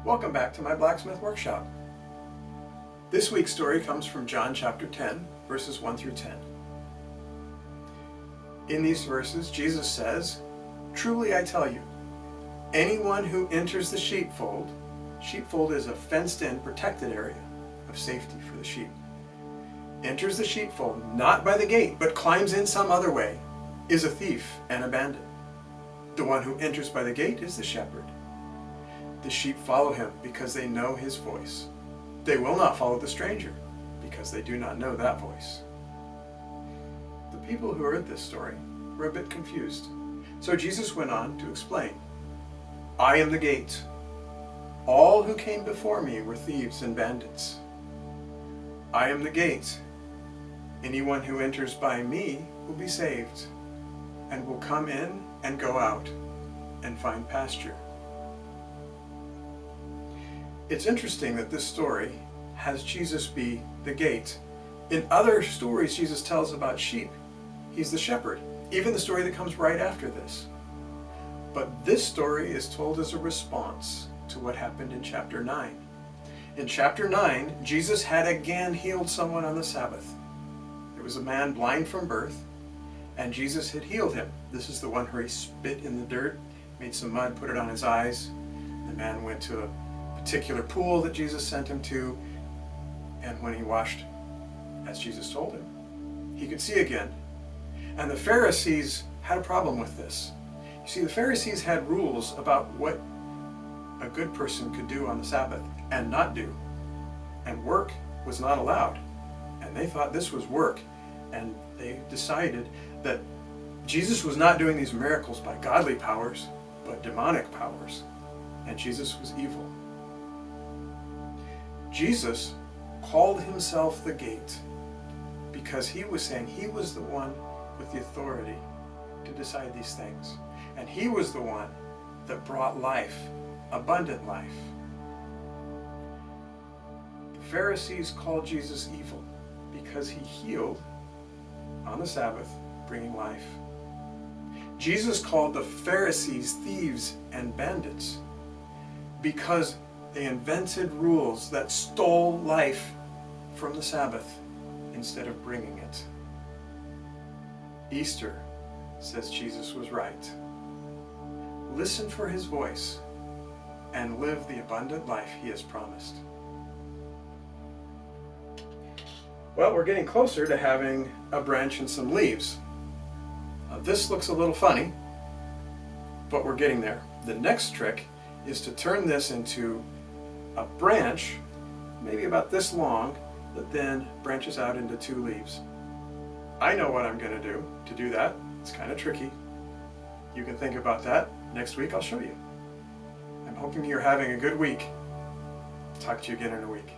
Welcome back to my blacksmith workshop. This week's story comes from John chapter 10, verses 1 through 10. In these verses, Jesus says, "Truly I tell you, anyone who enters the sheepfold," sheepfold is a fenced-in, protected area of safety for the sheep, "enters the sheepfold not by the gate, but climbs in some other way, is a thief and a bandit. The one who enters by the gate is the shepherd. The sheep follow him because they know his voice. They will not follow the stranger because they do not know that voice." The people who heard this story were a bit confused. So Jesus went on to explain, "I am the gate. All who came before me were thieves and bandits. I am the gate. Anyone who enters by me will be saved and will come in and go out and find pasture." It's interesting that this story has Jesus be the gate. In other stories Jesus tells about sheep, he's the shepherd, even the story that comes right after this. But this story is told as a response to what happened in chapter 9. In chapter 9, Jesus had again healed someone on the Sabbath. There was a man blind from birth, and Jesus had healed him. This is the one where he spit in the dirt, made some mud, put it on his eyes. The man went to a particular pool that Jesus sent him to, and when he washed, as Jesus told him, he could see again. And the Pharisees had a problem with this. You see, the Pharisees had rules about what a good person could do on the Sabbath and not do. And work was not allowed. And they thought this was work. And they decided that Jesus was not doing these miracles by godly powers, but demonic powers. And Jesus was evil. Jesus called himself the gate because he was saying he was the one with the authority to decide these things. And he was the one that brought life, abundant life. The Pharisees called Jesus evil because he healed on the Sabbath, bringing life. Jesus called the Pharisees thieves and bandits because they invented rules that stole life from the Sabbath instead of bringing it. Easter says Jesus was right. Listen for his voice and live the abundant life he has promised. Well, we're getting closer to having a branch and some leaves. This looks a little funny, but we're getting there. The next trick is to turn this into a branch, maybe about this long, that then branches out into two leaves. I know what I'm going to do that. It's kind of tricky. You can think about that. Next week I'll show you. I'm hoping you're having a good week. Talk to you again in a week.